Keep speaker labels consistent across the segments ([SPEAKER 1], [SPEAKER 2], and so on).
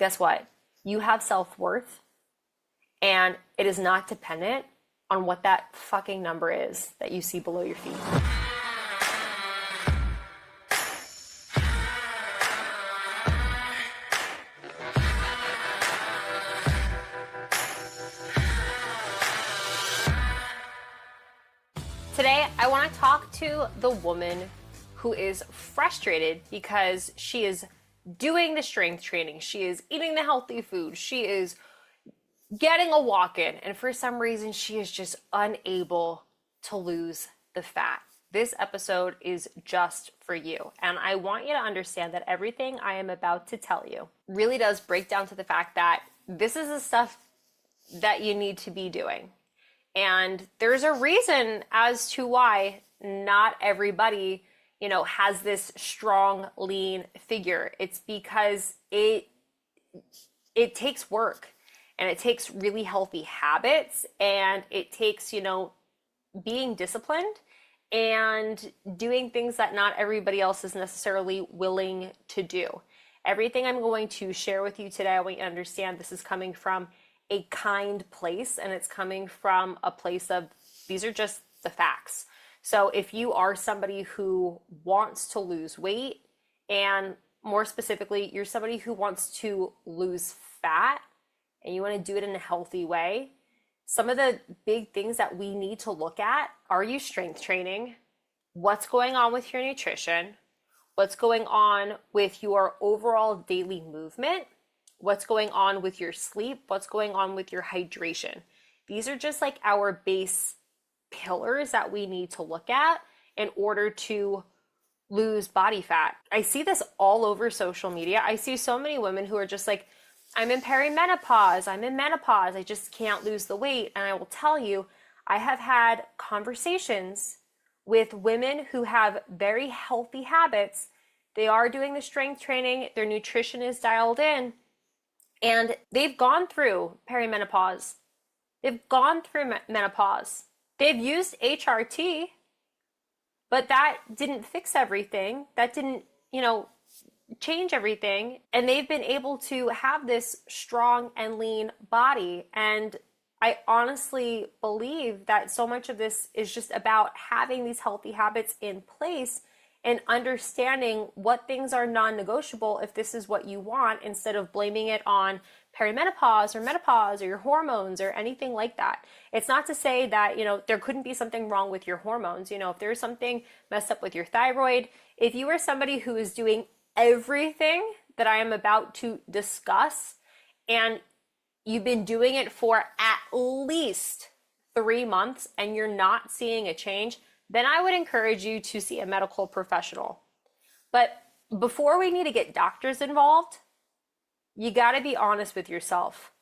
[SPEAKER 1] guess what? You have self-worth, and it is not dependent on what that fucking number is that you see below your feet. Today, I want to talk to the woman who is frustrated because she is doing the strength training, she is eating the healthy food, she is getting a walk in, and for some reason, she is just unable to lose the fat. This episode is just for you. And I want you to understand that everything I am about to tell you really does break down to the fact that this is the stuff that you need to be doing. And there's a reason as to why not everybody, has this strong, lean figure. It's because it takes work, and it takes really healthy habits, and it takes, being disciplined and doing things that not everybody else is necessarily willing to do. Everything I'm going to share with you today, I want you to understand this is coming from a kind place, and it's coming from a place of, these are just the facts. So if you are somebody who wants to lose weight, and more specifically, you're somebody who wants to lose fat, and you want to do it in a healthy way, some of the big things that we need to look at: are you strength training? What's going on with your nutrition? What's going on with your overall daily movement? What's going on with your sleep? What's going on with your hydration? These are just like our base pillars that we need to look at in order to lose body fat. I see this all over social media. I see so many women who are just like, I'm in perimenopause, I'm in menopause, I just can't lose the weight. And I will tell you, I have had conversations with women who have very healthy habits. They are doing the strength training, their nutrition is dialed in, and they've gone through perimenopause. They've gone through menopause. They've used HRT, but that didn't fix everything. That didn't, change everything. And they've been able to have this strong and lean body. And I honestly believe that so much of this is just about having these healthy habits in place and understanding what things are non-negotiable if this is what you want, instead of blaming it on perimenopause or menopause or your hormones or anything like that. It's not to say that, there couldn't be something wrong with your hormones. If there's something messed up with your thyroid, if you are somebody who is doing everything that I am about to discuss, and you've been doing it for at least 3 months and you're not seeing a change, then I would encourage you to see a medical professional. But before we need to get doctors involved, you got to be honest with yourself.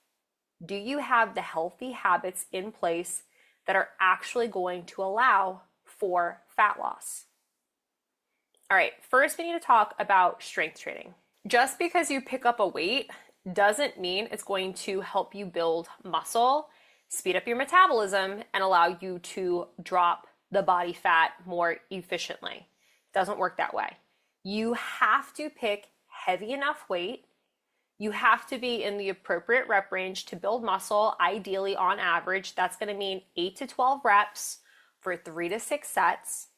[SPEAKER 1] Do you have the healthy habits in place that are actually going to allow for fat loss? All right, first we need to talk about strength training. Just because you pick up a weight doesn't mean it's going to help you build muscle, speed up your metabolism, and allow you to drop the body fat more efficiently. It doesn't work that way. You have to pick heavy enough weight. You have to be in the appropriate rep range to build muscle. Ideally, on average, that's going to mean 8 to 12 reps for 3 to 6 sets.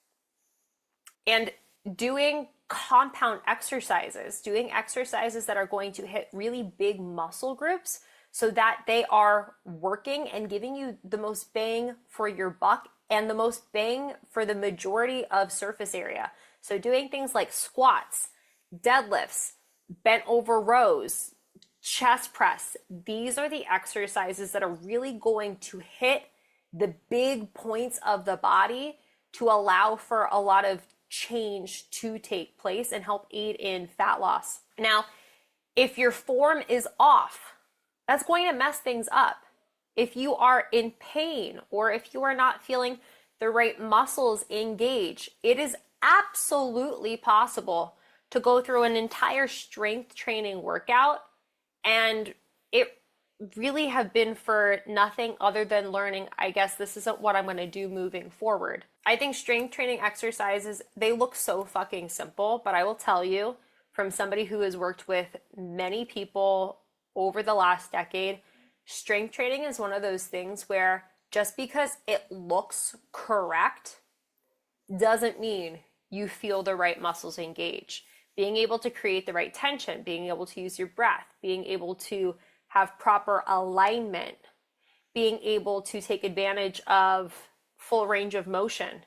[SPEAKER 1] And doing compound exercises, doing exercises that are going to hit really big muscle groups so that they are working and giving you the most bang for your buck and the most bang for the majority of surface area. So doing things like squats, deadlifts, bent over rows, chest press, these are the exercises that are really going to hit the big points of the body to allow for a lot of change to take place and help aid in fat loss. Now, if your form is off, that's going to mess things up. If you are in pain, or if you are not feeling the right muscles engage, it is absolutely possible to go through an entire strength training workout and it really have been for nothing other than learning, I guess this isn't what I'm going to do moving forward. I think strength training exercises, they look so fucking simple, but I will tell you, from somebody who has worked with many people over the last decade, strength training is one of those things where just because it looks correct doesn't mean you feel the right muscles engage. Being able to create the right tension, being able to use your breath, being able to have proper alignment, being able to take advantage of full range of motion.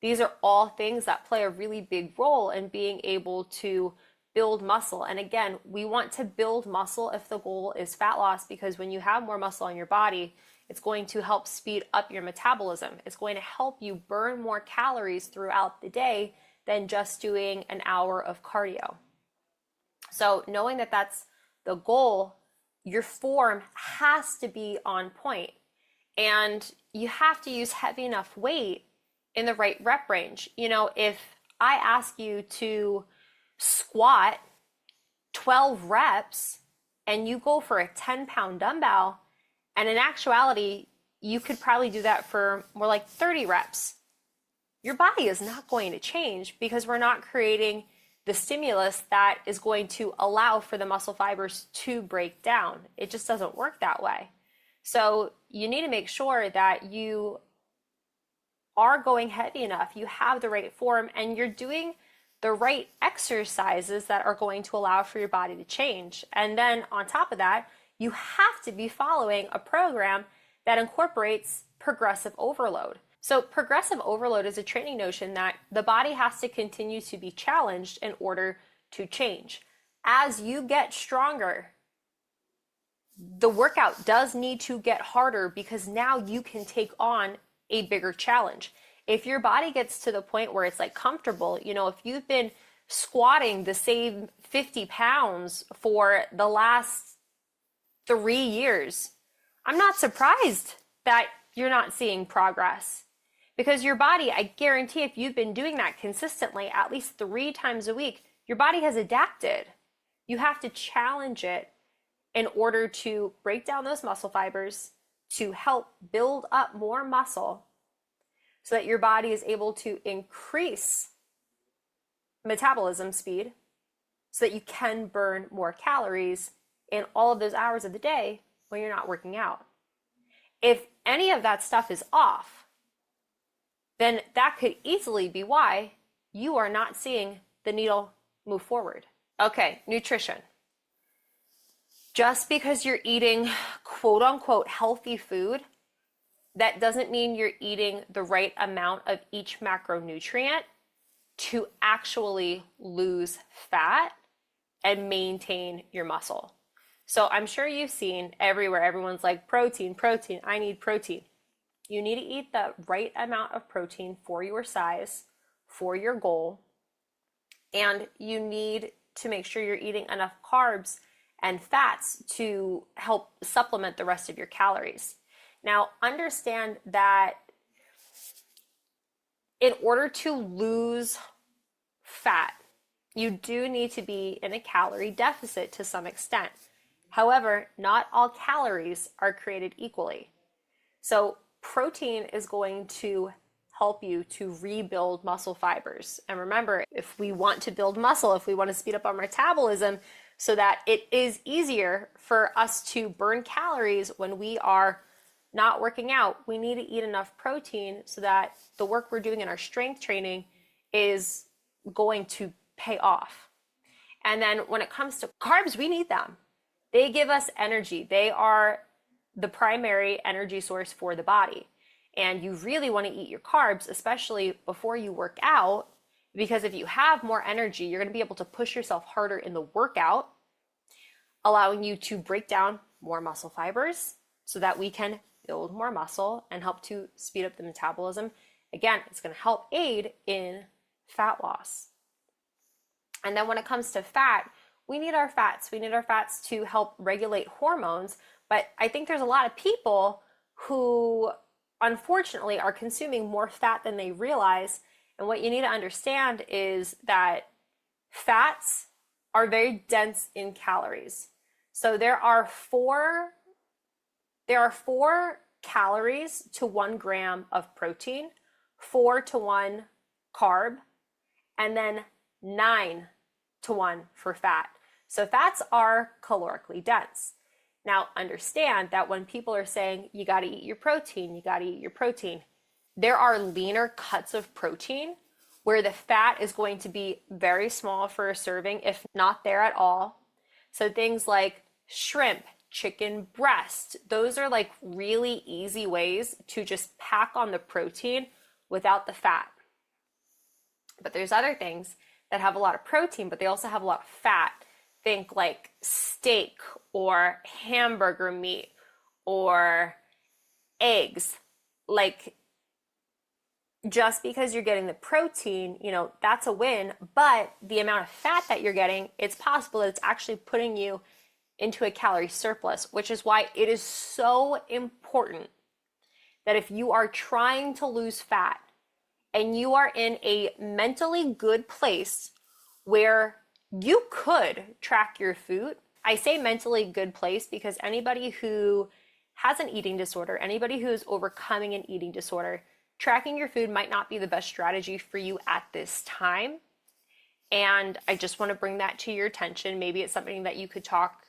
[SPEAKER 1] These are all things that play a really big role in being able to build muscle. And again, we want to build muscle if the goal is fat loss, because when you have more muscle on your body, it's going to help speed up your metabolism. It's going to help you burn more calories throughout the day than just doing an hour of cardio. So knowing that that's the goal, your form has to be on point, and you have to use heavy enough weight in the right rep range. You know, if I ask you to squat 12 reps and you go for a 10-pound dumbbell, and in actuality, you could probably do that for more like 30 reps. Your body is not going to change because we're not creating the stimulus that is going to allow for the muscle fibers to break down. It just doesn't work that way. So you need to make sure that you are going heavy enough, you have the right form, and you're doing the right exercises that are going to allow for your body to change. And then on top of that, you have to be following a program that incorporates progressive overload. So progressive overload is a training notion that the body has to continue to be challenged in order to change. As you get stronger, the workout does need to get harder because now you can take on a bigger challenge. If your body gets to the point where it's like comfortable, you know, if you've been squatting the same 50 pounds for the last 3 years, I'm not surprised that you're not seeing progress. Because your body, I guarantee if you've been doing that consistently at least 3 times a week, your body has adapted. You have to challenge it in order to break down those muscle fibers, to help build up more muscle so that your body is able to increase metabolism speed so that you can burn more calories in all of those hours of the day when you're not working out. If any of that stuff is off, then that could easily be why you are not seeing the needle move forward. Okay, nutrition. Just because you're eating quote unquote healthy food, that doesn't mean you're eating the right amount of each macronutrient to actually lose fat and maintain your muscle. So I'm sure you've seen everywhere, everyone's like, protein, protein, I need protein. You need to eat the right amount of protein for your size, for your goal, and you need to make sure you're eating enough carbs and fats to help supplement the rest of your calories. Now, understand that in order to lose fat, you do need to be in a calorie deficit to some extent. However, not all calories are created equally. So protein is going to help you to rebuild muscle fibers. And remember, if we want to build muscle, if we want to speed up our metabolism so that it is easier for us to burn calories when we are not working out, we need to eat enough protein so that the work we're doing in our strength training is going to pay off. And then when it comes to carbs, we need them. They give us energy. They are the primary energy source for the body. And you really want to eat your carbs, especially before you work out, because if you have more energy, you're going to be able to push yourself harder in the workout, allowing you to break down more muscle fibers so that we can build more muscle and help to speed up the metabolism. Again, it's going to help aid in fat loss. And then when it comes to fat, we need our fats. We need our fats to help regulate hormones. But I think there's a lot of people who unfortunately are consuming more fat than they realize. And what you need to understand is that fats are very dense in calories. So there are four calories to 1 gram of protein, 4 to 1 carb, and then 9 to 1 for fat. So fats are calorically dense. Now, understand that when people are saying you got to eat your protein, you got to eat your protein, there are leaner cuts of protein where the fat is going to be very small for a serving, if not there at all. So things like shrimp, chicken breast, those are like really easy ways to just pack on the protein without the fat. But there's other things that have a lot of protein, but they also have a lot of fat. Think like steak or hamburger meat or eggs. Like, just because you're getting the protein, that's a win, but the amount of fat that you're getting, it's possible that it's actually putting you into a calorie surplus, which is why it is so important that if you are trying to lose fat and you are in a mentally good place where you could track your food. I say mentally good place because anybody who has an eating disorder, anybody who is overcoming an eating disorder, tracking your food might not be the best strategy for you at this time. And I just want to bring that to your attention. Maybe it's something that you could talk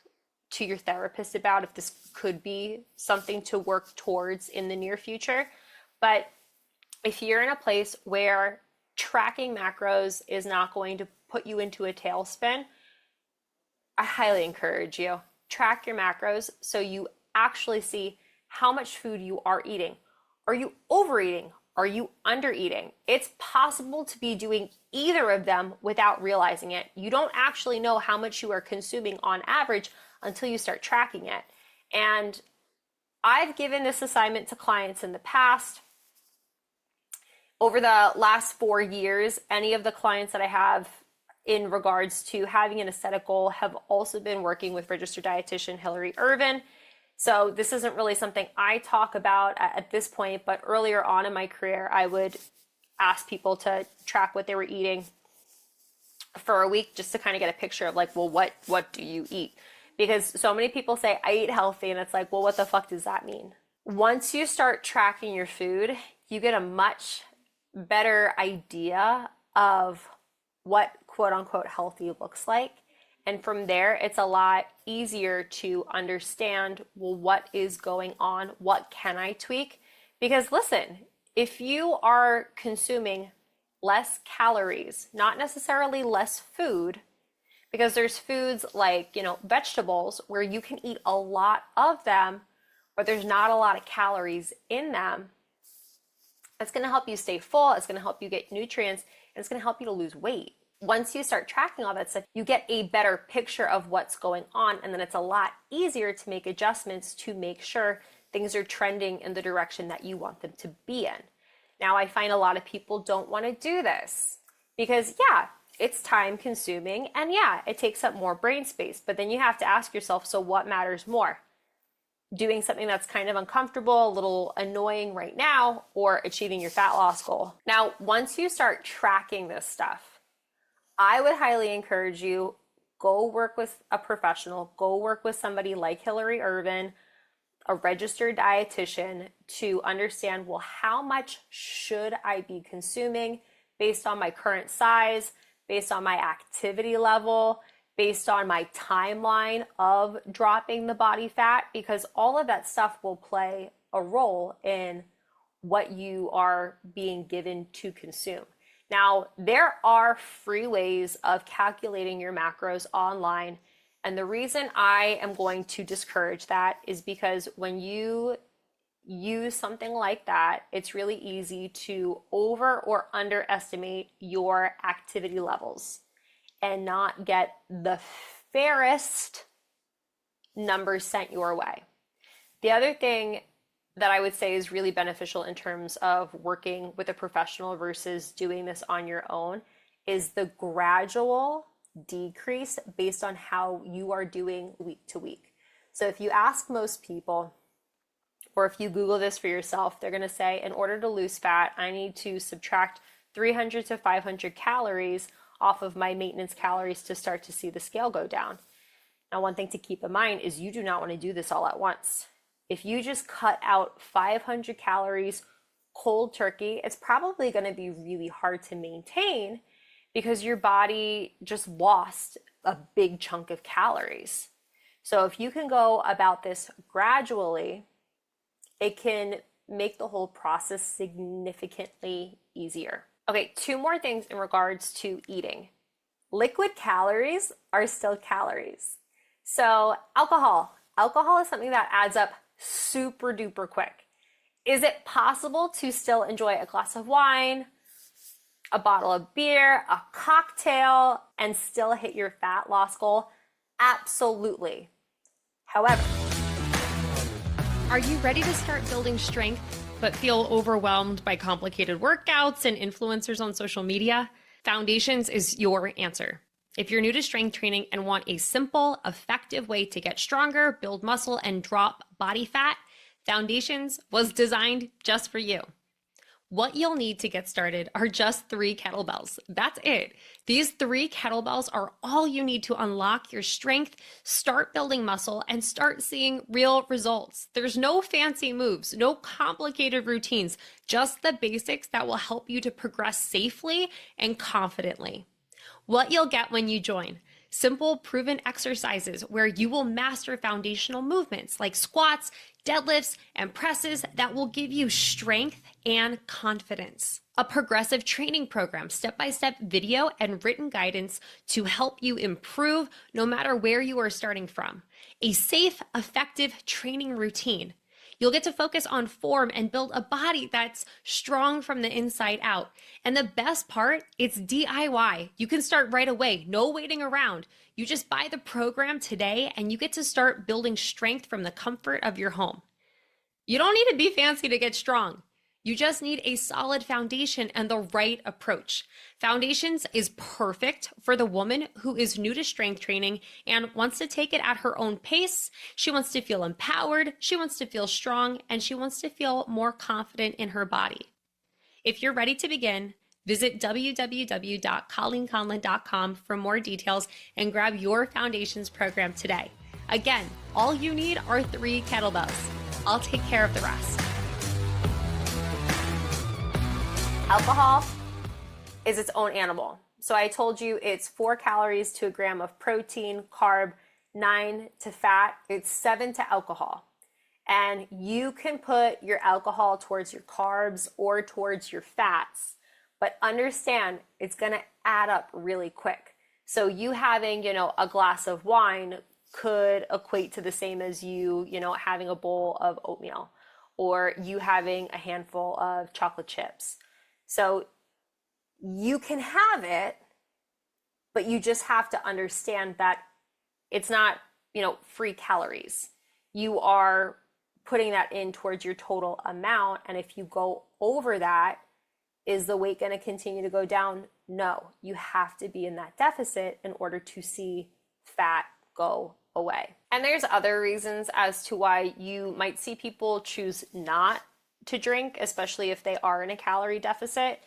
[SPEAKER 1] to your therapist about if this could be something to work towards in the near future. But if you're in a place where tracking macros is not going to put you into a tailspin, I highly encourage you. Track your macros so you actually see how much food you are eating. Are you overeating? Are you undereating? It's possible to be doing either of them without realizing it. You don't actually know how much you are consuming on average until you start tracking it. And I've given this assignment to clients in the past. Over the last 4 years, any of the clients that I have in regards to having an aesthetic goal have also been working with registered dietitian Hillary Irvin. So this isn't really something I talk about at this point, but earlier on in my career, I would ask people to track what they were eating for a week just to kind of get a picture of like, well, what do you eat? Because so many people say, I eat healthy, and it's like, well, what the fuck does that mean? Once you start tracking your food, you get a much better idea of what quote unquote healthy looks like. And from there, it's a lot easier to understand, well, what is going on? What can I tweak? Because listen, if you are consuming less calories, not necessarily less food, because there's foods like, vegetables where you can eat a lot of them, but there's not a lot of calories in them. It's going to help you stay full. It's going to help you get nutrients, and it's going to help you to lose weight. Once you start tracking all that stuff, you get a better picture of what's going on, and then it's a lot easier to make adjustments to make sure things are trending in the direction that you want them to be in. Now, I find a lot of people don't want to do this because, yeah, it's time consuming, and yeah, it takes up more brain space, but then you have to ask yourself, so what matters more? Doing something that's kind of uncomfortable, a little annoying right now, or achieving your fat loss goal. Now, once you start tracking this stuff, I would highly encourage you, go work with a professional, go work with somebody like Hillary Irvin, a registered dietitian, to understand, well, how much should I be consuming based on my current size, based on my activity level, based on my timeline of dropping the body fat, because all of that stuff will play a role in what you are being given to consume. Now, there are free ways of calculating your macros online, and the reason I am going to discourage that is because when you use something like that, it's really easy to over or underestimate your activity levels and not get the fairest numbers sent your way. The other thing that I would say is really beneficial in terms of working with a professional versus doing this on your own is the gradual decrease based on how you are doing week to week. So if you ask most people, or if you Google this for yourself, they're going to say, in order to lose fat, I need to subtract 300 to 500 calories off of my maintenance calories to start to see the scale go down. Now, one thing to keep in mind is you do not want to do this all at once. If you just cut out 500 calories cold turkey, it's probably going to be really hard to maintain because your body just lost a big chunk of calories. So if you can go about this gradually, it can make the whole process significantly easier. Okay, two more things in regards to eating. Liquid calories are still calories. So alcohol is something that adds up super duper quick. Is it possible to still enjoy a glass of wine, a bottle of beer, a cocktail, and still hit your fat loss goal? Absolutely. However,
[SPEAKER 2] are you ready to start building strength but feel overwhelmed by complicated workouts and influencers on social media? Foundations is your answer. If you're new to strength training and want a simple, effective way to get stronger, build muscle, and drop body fat, Foundations was designed just for you. What you'll need to get started are just 3 kettlebells. That's it. These 3 kettlebells are all you need to unlock your strength, start building muscle, and start seeing real results. There's no fancy moves, no complicated routines, just the basics that will help you to progress safely and confidently. What you'll get when you join: simple, proven exercises where you will master foundational movements like squats, deadlifts, and presses that will give you strength and confidence. A progressive training program, step-by-step video and written guidance to help you improve no matter where you are starting from. A safe, effective training routine. You'll get to focus on form and build a body that's strong from the inside out. And the best part, it's DIY. You can start right away, no waiting around. You just buy the program today and you get to start building strength from the comfort of your home. You don't need to be fancy to get strong. You just need a solid foundation and the right approach. Foundations is perfect for the woman who is new to strength training and wants to take it at her own pace. She wants to feel empowered, she wants to feel strong, and she wants to feel more confident in her body. If you're ready to begin, visit www.colleenconlon.com for more details and grab your Foundations program today. Again, all you need are 3 kettlebells. I'll take care of the rest.
[SPEAKER 1] alcohol is its own animal. So I told you it's 4 calories to a gram of protein, carb, 9 to fat, it's 7 to alcohol. And you can put your alcohol towards your carbs or towards your fats, but understand it's going to add up really quick. So you having, a glass of wine could equate to the same as you, having a bowl of oatmeal, or you having a handful of chocolate chips. So you can have it, but you just have to understand that it's not, free calories. You are putting that in towards your total amount. And if you go over that, is the weight going to continue to go down? No, you have to be in that deficit in order to see fat go away. And there's other reasons as to why you might see people choose not to drink, especially if they are in a calorie deficit.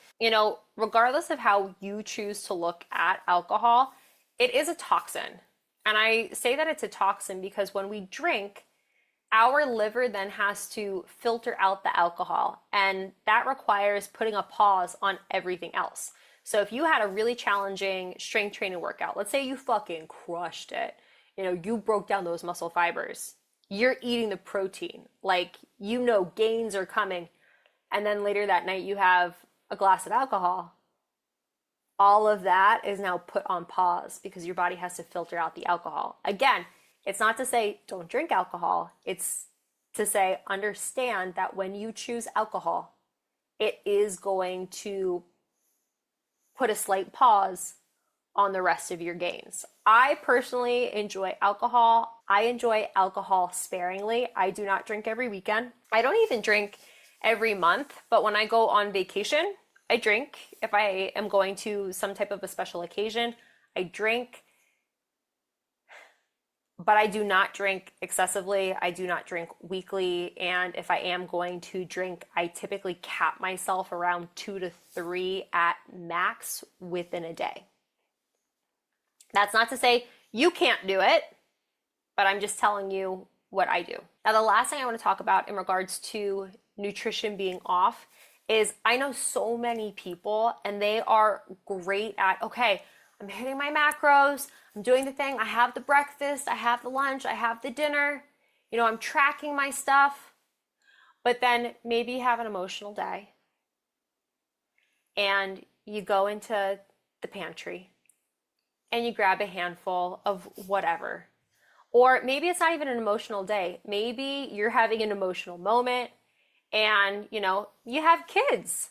[SPEAKER 1] Regardless of how you choose to look at alcohol, it is a toxin. And I say that it's a toxin because when we drink, our liver then has to filter out the alcohol, and that requires putting a pause on everything else. So if you had a really challenging strength training workout, let's say you fucking crushed it, you broke down those muscle fibers, you're eating the protein, gains are coming, and then later that night you have a glass of alcohol, all of that is now put on pause because your body has to filter out the alcohol. Again, it's not to say don't drink alcohol. It's to say understand that when you choose alcohol, it is going to put a slight pause on the rest of your gains. I personally enjoy alcohol. I enjoy alcohol sparingly. I do not drink every weekend. I don't even drink every month, but when I go on vacation, I drink. If I am going to some type of a special occasion, I drink. But I do not drink excessively. I do not drink weekly. And if I am going to drink, I typically cap myself around 2 to 3 at max within a day. That's not to say you can't do it, but I'm just telling you what I do. Now, the last thing I want to talk about in regards to nutrition being off is I know so many people and they are great at, okay, I'm hitting my macros, I'm doing the thing, I have the breakfast, I have the lunch, I have the dinner, I'm tracking my stuff. But then maybe you have an emotional day and you go into the pantry and you grab a handful of whatever. Or maybe it's not even an emotional day. Maybe you're having an emotional moment and, you have kids,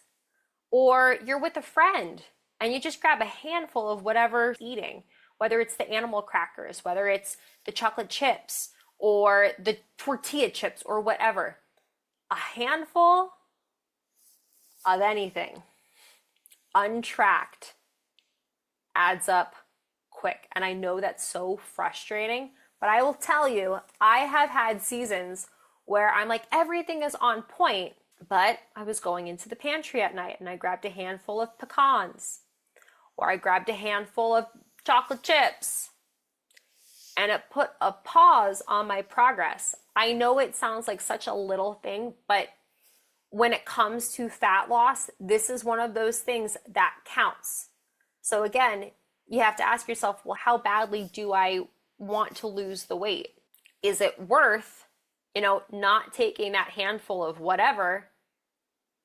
[SPEAKER 1] or you're with a friend and you just grab a handful of whatever you're eating, whether it's the animal crackers, whether it's the chocolate chips or the tortilla chips or whatever. A handful of anything, untracked, adds up quick. And I know that's so frustrating, but I will tell you, I have had seasons where I'm like, everything is on point, but I was going into the pantry at night and I grabbed a handful of pecans, or I grabbed a handful of chocolate chips, and it put a pause on my progress. I know it sounds like such a little thing, but when it comes to fat loss, this is one of those things that counts. So again, you have to ask yourself, well, how badly do I want to lose the weight? Is it worth, not taking that handful of whatever?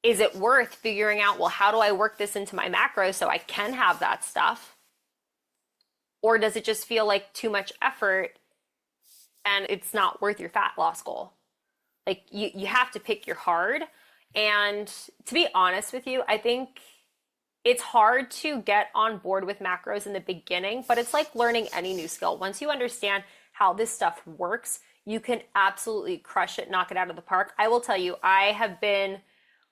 [SPEAKER 1] Is it worth figuring out, well, how do I work this into my macros so I can have that stuff? Or does it just feel like too much effort and it's not worth your fat loss goal? Like you have to pick your hard. And to be honest with you, I think it's hard to get on board with macros in the beginning, but it's like learning any new skill. Once you understand how this stuff works, you can absolutely crush it, knock it out of the park. I will tell you, I have been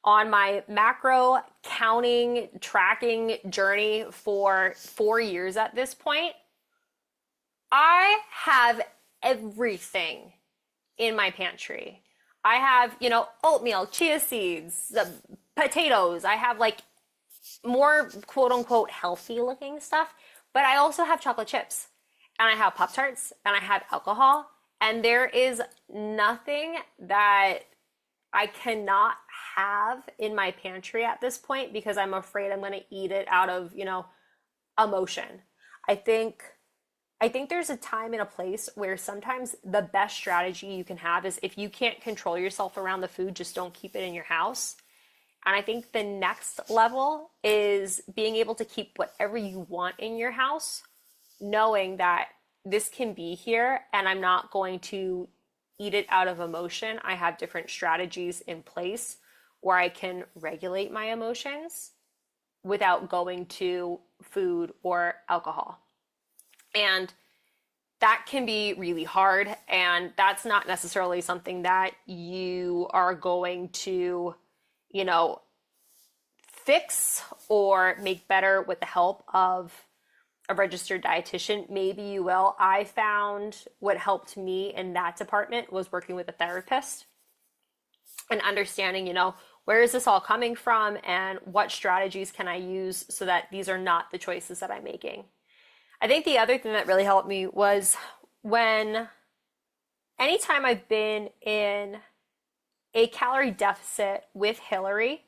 [SPEAKER 1] on my macro counting, tracking journey for 4 years at this point. I have everything in my pantry. I have, oatmeal, chia seeds, potatoes. I have like more quote unquote healthy looking stuff, but I also have chocolate chips and I have Pop-Tarts and I have alcohol, and there is nothing that I cannot have in my pantry at this point because I'm afraid I'm going to eat it out of, emotion. I think there's a time and a place where sometimes the best strategy you can have is, if you can't control yourself around the food, just don't keep it in your house. And I think the next level is being able to keep whatever you want in your house, knowing that this can be here and I'm not going to eat it out of emotion. I have different strategies in place where I can regulate my emotions without going to food or alcohol. And that can be really hard, and that's not necessarily something that you are going to, fix or make better with the help of a registered dietitian. Maybe you will. I found what helped me in that department was working with a therapist and understanding, where is this all coming from and what strategies can I use so that these are not the choices that I'm making. I think the other thing that really helped me was anytime I've been in a calorie deficit with Hillary,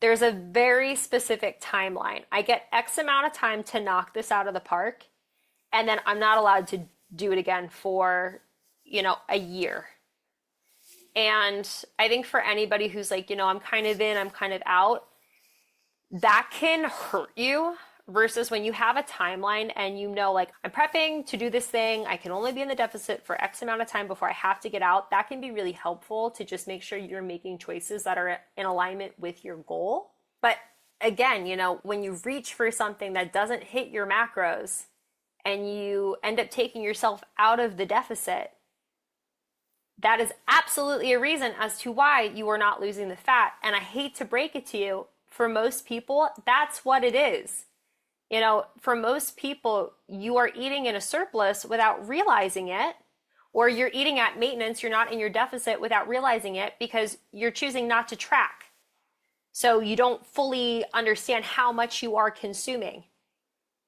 [SPEAKER 1] there's a very specific timeline. I get X amount of time to knock this out of the park, and then I'm not allowed to do it again for, a year. And I think for anybody who's like, I'm kind of in, I'm kind of out, that can hurt you. Versus when you have a timeline and like, I'm prepping to do this thing, I can only be in the deficit for X amount of time before I have to get out. That can be really helpful to just make sure you're making choices that are in alignment with your goal. But again, when you reach for something that doesn't hit your macros and you end up taking yourself out of the deficit, that is absolutely a reason as to why you are not losing the fat. And I hate to break it to you, for most people, that's what it is. For most people, you are eating in a surplus without realizing it, or you're eating at maintenance, you're not in your deficit without realizing it because you're choosing not to track. So you don't fully understand how much you are consuming.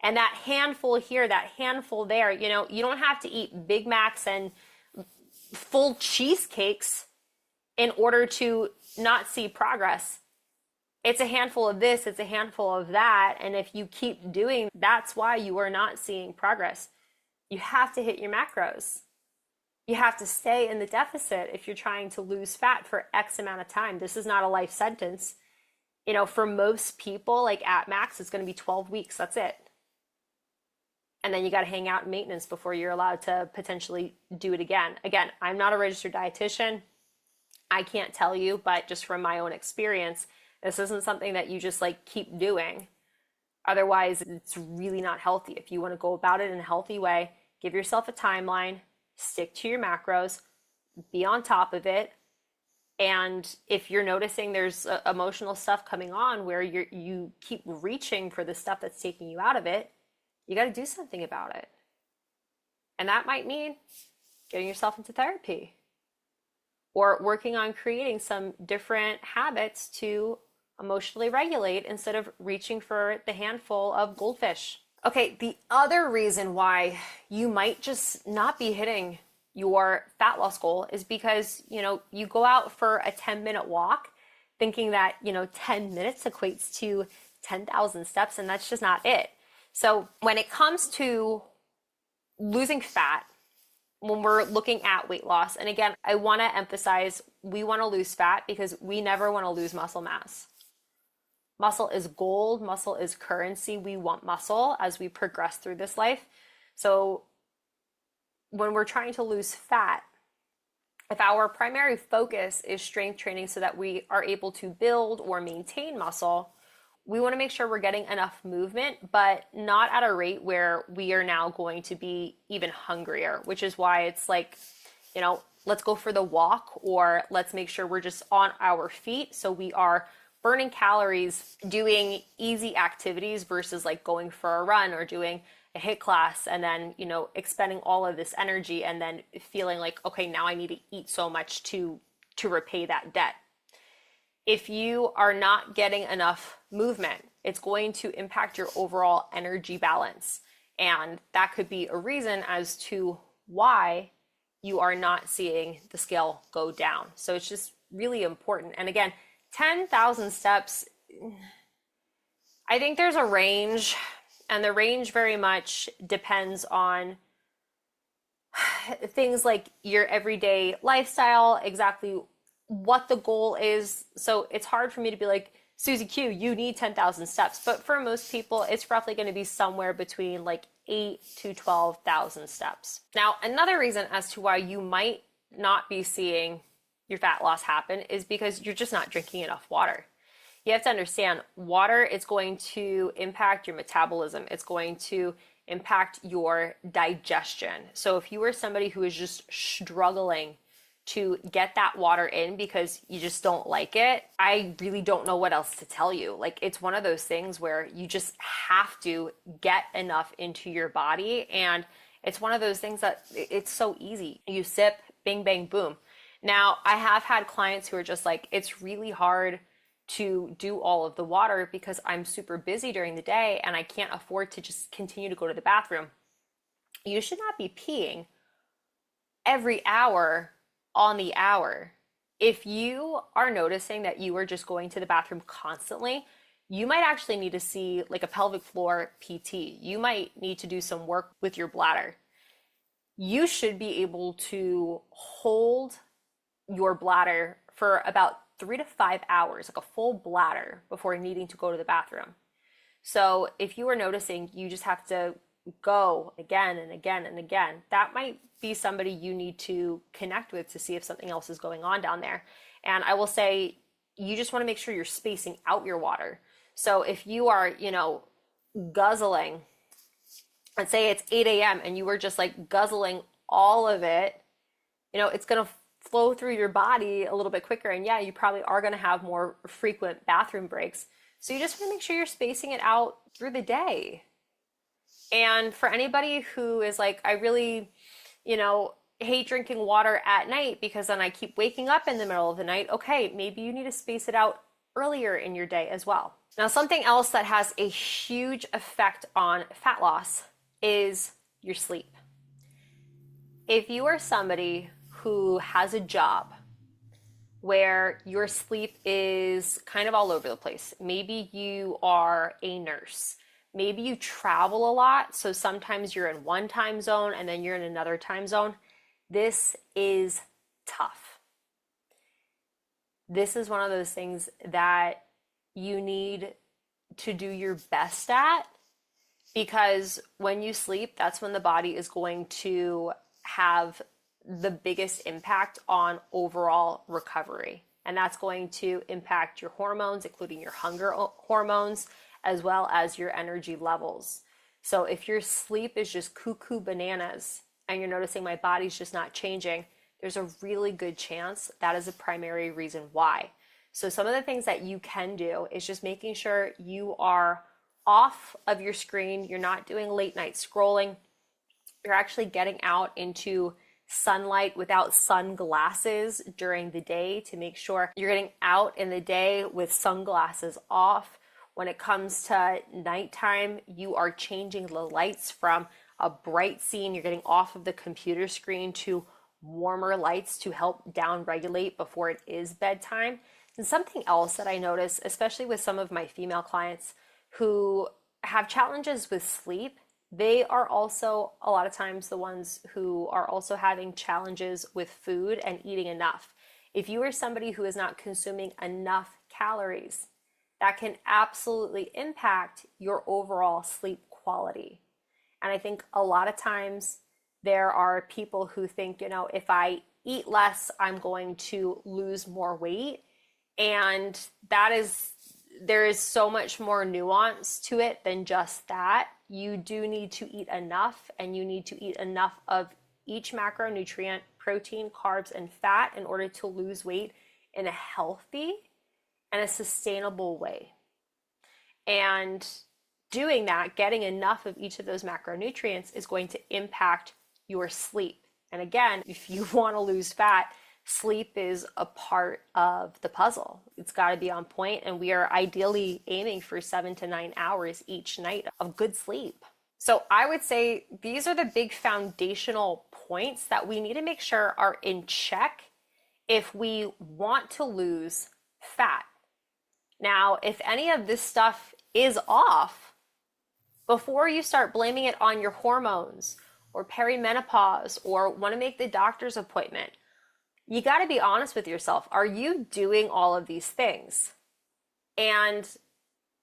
[SPEAKER 1] And that handful here, that handful there, you don't have to eat Big Macs and full cheesecakes in order to not see progress. It's a handful of this, it's a handful of that. And if you keep doing, that's why you are not seeing progress. You have to hit your macros. You have to stay in the deficit if you're trying to lose fat for X amount of time. This is not a life sentence. You know, for most people, like at max, it's going to be 12 weeks. That's it. And then you got to hang out in maintenance before you're allowed to potentially do it again. Again, I'm not a registered dietitian. I can't tell you, but just from my own experience, this isn't something that you just like keep doing. Otherwise, it's really not healthy. If you want to go about it in a healthy way, give yourself a timeline, stick to your macros, be on top of it. And if you're noticing there's emotional stuff coming on where you keep reaching for the stuff that's taking you out of it, you got to do something about it. And that might mean getting yourself into therapy or working on creating some different habits to emotionally regulate instead of reaching for the handful of goldfish. Okay, the other reason why you might just not be hitting your fat loss goal is because, you go out for a 10-minute walk thinking that, 10 minutes equates to 10,000 steps, and that's just not it. So when it comes to losing fat, when we're looking at weight loss, and again, I want to emphasize, we want to lose fat because we never want to lose muscle mass. Muscle is gold, muscle is currency. We want muscle as we progress through this life. So when we're trying to lose fat, if our primary focus is strength training so that we are able to build or maintain muscle, we want to make sure we're getting enough movement, but not at a rate where we are now going to be even hungrier, which is why it's like, let's go for the walk, or let's make sure we're just on our feet so we are burning calories doing easy activities versus like going for a run or doing a HIIT class and then, expending all of this energy and then feeling like, okay, now I need to eat so much to repay that debt. If you are not getting enough movement, it's going to impact your overall energy balance. And that could be a reason as to why you are not seeing the scale go down. So it's just really important. And again, 10,000 steps, I think there's a range, and the range very much depends on things like your everyday lifestyle, exactly what the goal is. So it's hard for me to be like, Susie Q, you need 10,000 steps. But for most people, it's roughly going to be somewhere between like 8 to 12,000 steps. Now, another reason as to why you might not be seeing your fat loss happen is because you're just not drinking enough water. You have to understand, water is going to impact your metabolism. It's going to impact your digestion. So if you are somebody who is just struggling to get that water in because you just don't like it, I really don't know what else to tell you. Like, it's one of those things where you just have to get enough into your body. And it's one of those things that it's so easy. You sip, bing, bang, boom. Now, I have had clients who are just like, it's really hard to do all of the water because I'm super busy during the day and I can't afford to just continue to go to the bathroom. You should not be peeing every hour on the hour. If you are noticing that you are just going to the bathroom constantly, you might actually need to see like a pelvic floor PT. You might need to do some work with your bladder. You should be able to hold your bladder for about 3 to 5 hours, like a full bladder, before needing to go to the bathroom. So if you are noticing you just have to go again and again and again, that might be somebody you need to connect with to see if something else is going on down there. And I will say, you just want to make sure you're spacing out your water. So if you are, guzzling, let's say it's 8 a.m. and you were just like guzzling all of it, it's going to flow through your body a little bit quicker. And yeah, you probably are going to have more frequent bathroom breaks. So you just want to make sure you're spacing it out through the day. And for anybody who is like, I really, hate drinking water at night because then I keep waking up in the middle of the night. Okay, maybe you need to space it out earlier in your day as well. Now, something else that has a huge effect on fat loss is your sleep. If you are somebody who has a job where your sleep is kind of all over the place. Maybe you are a nurse. Maybe you travel a lot, so sometimes you're in one time zone and then you're in another time zone. This is tough. This is one of those things that you need to do your best at, because when you sleep, that's when the body is going to have the biggest impact on overall recovery. And that's going to impact your hormones, including your hunger hormones, as well as your energy levels. So if your sleep is just cuckoo bananas and you're noticing my body's just not changing, there's a really good chance that is a primary reason why. So some of the things that you can do is just making sure you are off of your screen. You're not doing late night scrolling. You're actually getting out into sunlight without sunglasses during the day to make sure you're getting out in the day with sunglasses off. When it comes to nighttime, you are changing the lights from a bright scene. You're getting off of the computer screen to warmer lights to help down regulate before it is bedtime. And something else that I notice, especially with some of my female clients who have challenges with sleep, they are also a lot of times the ones who are also having challenges with food and eating enough. If you are somebody who is not consuming enough calories, that can absolutely impact your overall sleep quality. And I think a lot of times there are people who think, if I eat less, I'm going to lose more weight. And there is so much more nuance to it than just that. You do need to eat enough, and you need to eat enough of each macronutrient, protein, carbs, and fat in order to lose weight in a healthy and a sustainable way. And doing that, getting enough of each of those macronutrients, is going to impact your sleep. And again, if you want to lose fat, sleep is a part of the puzzle. It's got to be on point, and we are ideally aiming for 7 to 9 hours each night of good sleep. So I would say these are the big foundational points that we need to make sure are in check if we want to lose fat. Now, if any of this stuff is off, before you start blaming it on your hormones or perimenopause or want to make the doctor's appointment, you got to be honest with yourself. Are you doing all of these things? And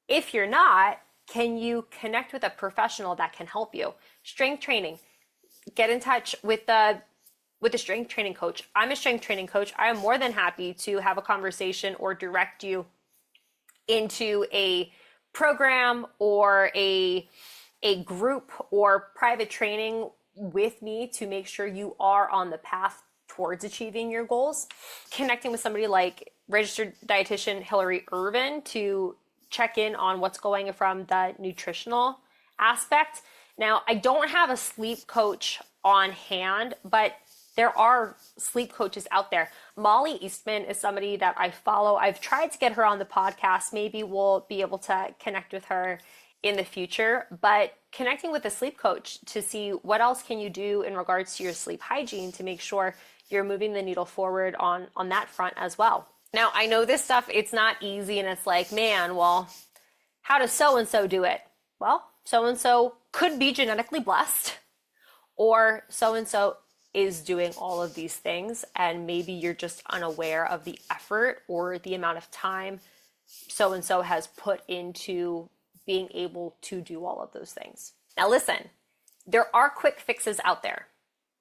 [SPEAKER 1] if you're not, can you connect with a professional that can help you? Strength training. Get in touch with a strength training coach. I'm a strength training coach. I am more than happy to have a conversation or direct you into a program or a group or private training with me to make sure you are on the path towards achieving your goals. Connecting with somebody like registered dietitian Hillary Irvin to check in on what's going from the nutritional aspect. Now, I don't have a sleep coach on hand, but there are sleep coaches out there. Molly Eastman is somebody that I follow. I've tried to get her on the podcast. Maybe we'll be able to connect with her in the future, but connecting with a sleep coach to see what else can you do in regards to your sleep hygiene to make sure you're moving the needle forward on that front as well. Now, I know this stuff, it's not easy, and it's like, man, well, how does so-and-so do it? Well, so-and-so could be genetically blessed, or so-and-so is doing all of these things, and maybe you're just unaware of the effort or the amount of time so-and-so has put into being able to do all of those things. Now listen, there are quick fixes out there.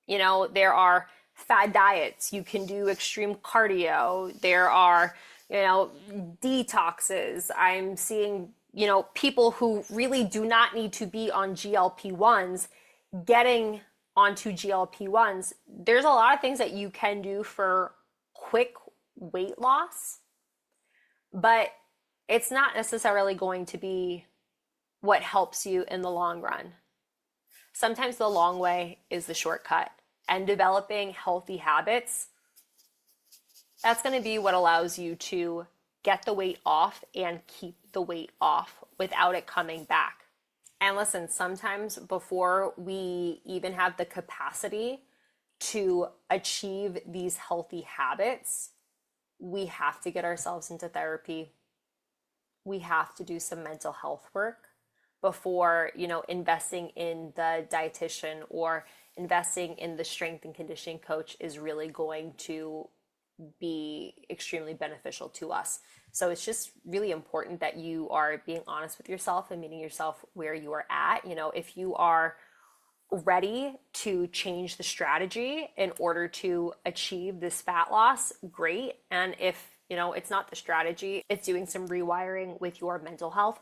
[SPEAKER 1] There are fad diets. You can do extreme cardio. There are, detoxes. I'm seeing, people who really do not need to be on GLP-1s getting onto GLP-1s. There's a lot of things that you can do for quick weight loss, but it's not necessarily going to be what helps you in the long run. Sometimes the long way is the shortcut, and developing healthy habits, that's going to be what allows you to get the weight off and keep the weight off without it coming back. And listen, sometimes before we even have the capacity to achieve these healthy habits, we have to get ourselves into therapy. We have to do some mental health work before, investing in the dietitian or investing in the strength and conditioning coach is really going to be extremely beneficial to us. So it's just really important that you are being honest with yourself and meeting yourself where you are at. If you are ready to change the strategy in order to achieve this fat loss, great. And if, it's not the strategy, it's doing some rewiring with your mental health,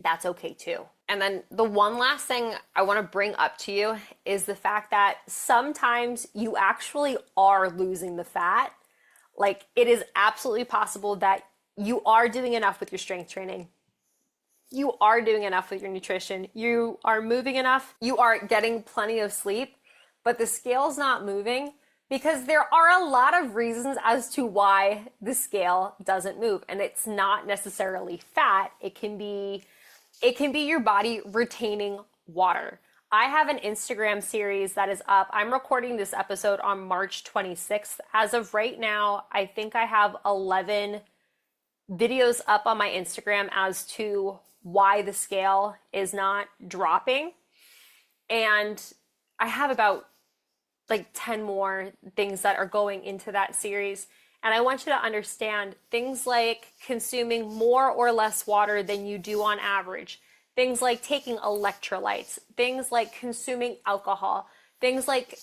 [SPEAKER 1] that's okay too. And then the one last thing I want to bring up to you is the fact that sometimes you actually are losing the fat. Like, it is absolutely possible that you are doing enough with your strength training. You are doing enough with your nutrition. You are moving enough. You are getting plenty of sleep, but the scale's not moving because there are a lot of reasons as to why the scale doesn't move. And it's not necessarily fat. It can be your body retaining water. I have an Instagram series that is up. I'm recording this episode on March 26th. As of right now, I think I have 11 videos up on my Instagram as to why the scale is not dropping. And I have about 10 more things that are going into that series. And I want you to understand things like consuming more or less water than you do on average, things like taking electrolytes, things like consuming alcohol, things like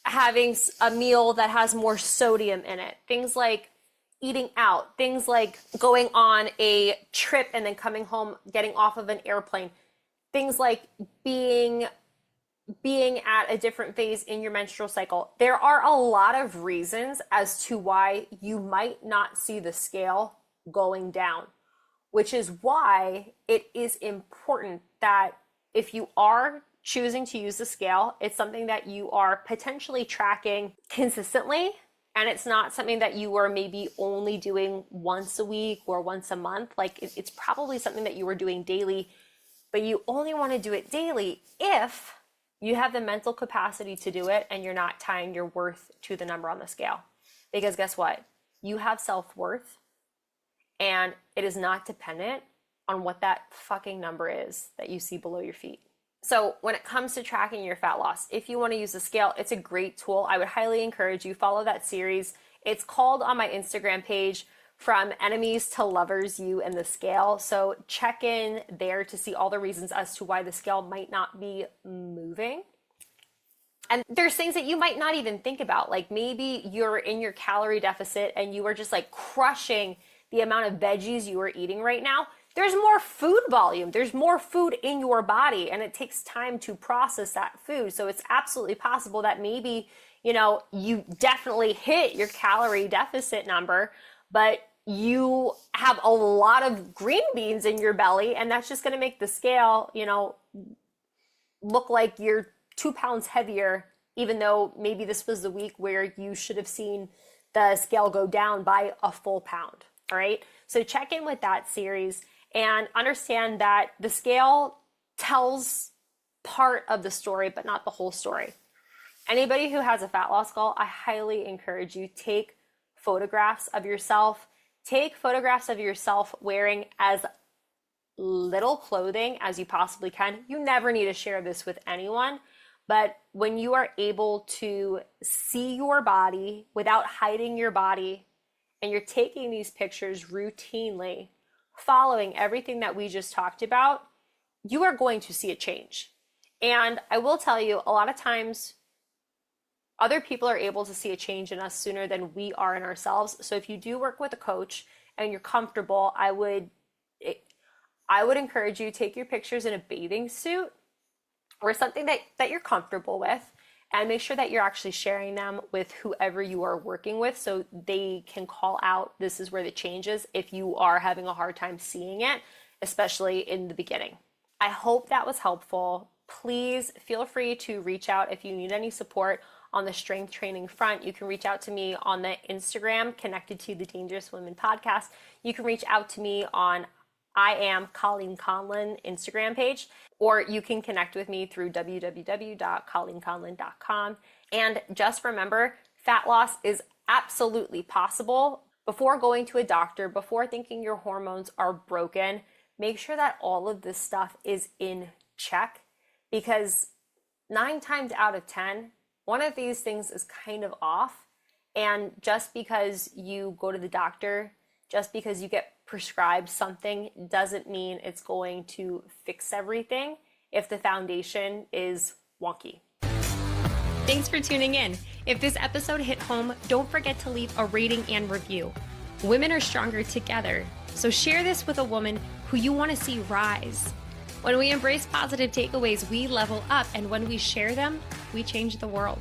[SPEAKER 1] having a meal that has more sodium in it, things like eating out, things like going on a trip and then coming home, getting off of an airplane, things like being at a different phase in your menstrual cycle. There are a lot of reasons as to why you might not see the scale going down, which is why it is important that if you are choosing to use the scale, it's something that you are potentially tracking consistently, and it's not something that you are maybe only doing once a week or once a month. It's probably something that you are doing daily, but you only want to do it daily if you have the mental capacity to do it and you're not tying your worth to the number on the scale. Because guess what? You have self-worth, and it is not dependent on what that fucking number is that you see below your feet. So when it comes to tracking your fat loss, if you want to use the scale, it's a great tool. I would highly encourage you follow that series. It's called on my Instagram page, From Enemies to Lovers, You and the Scale. So check in there to see all the reasons as to why the scale might not be moving. And there's things that you might not even think about. Like maybe you're in your calorie deficit and you are just crushing the amount of veggies you are eating right now. There's more food volume. There's more food in your body, and it takes time to process that food. So it's absolutely possible that maybe, you definitely hit your calorie deficit number, but you have a lot of green beans in your belly, and that's just going to make the scale, look like you're 2 pounds heavier, even though maybe this was the week where you should have seen the scale go down by a full pound. All right. So check in with that series and understand that the scale tells part of the story, but not the whole story. Anybody who has a fat loss goal, I highly encourage you, take photographs of yourself. Take photographs of yourself wearing as little clothing as you possibly can. You never need to share this with anyone, but when you are able to see your body without hiding your body, and you're taking these pictures routinely, following everything that we just talked about, you are going to see a change. And I will tell you, a lot of times, other people are able to see a change in us sooner than we are in ourselves. So if you do work with a coach and you're comfortable, I would encourage you to take your pictures in a bathing suit or something that you're comfortable with, and make sure that you're actually sharing them with whoever you are working with so they can call out, this is where the change is, if you are having a hard time seeing it, especially in the beginning. I hope that was helpful. Please feel free to reach out if you need any support on the strength training front. You can reach out to me on the Instagram connected to the Dangerous Women podcast. You can reach out to me on I am Colleen Conlon Instagram page, or you can connect with me through www.colleenconlon.com. And just remember, fat loss is absolutely possible. before going to a doctor, before thinking your hormones are broken, make sure that all of this stuff is in check, because 9 times out of 10, one of these things is kind of off. And just because you go to the doctor, just because you get prescribed something, doesn't mean it's going to fix everything if the foundation is wonky.
[SPEAKER 2] Thanks for tuning in. If this episode hit home, don't forget to leave a rating and review. Women are stronger together, so share this with a woman who you want to see rise. When we embrace positive takeaways, we level up, and when we share them, we change the world.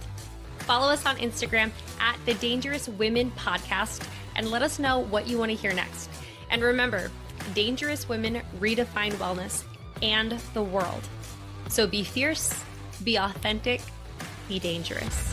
[SPEAKER 2] Follow us on Instagram at The Dangerous Women Podcast and let us know what you want to hear next. And remember, dangerous women redefine wellness and the world. So be fierce, be authentic, be dangerous.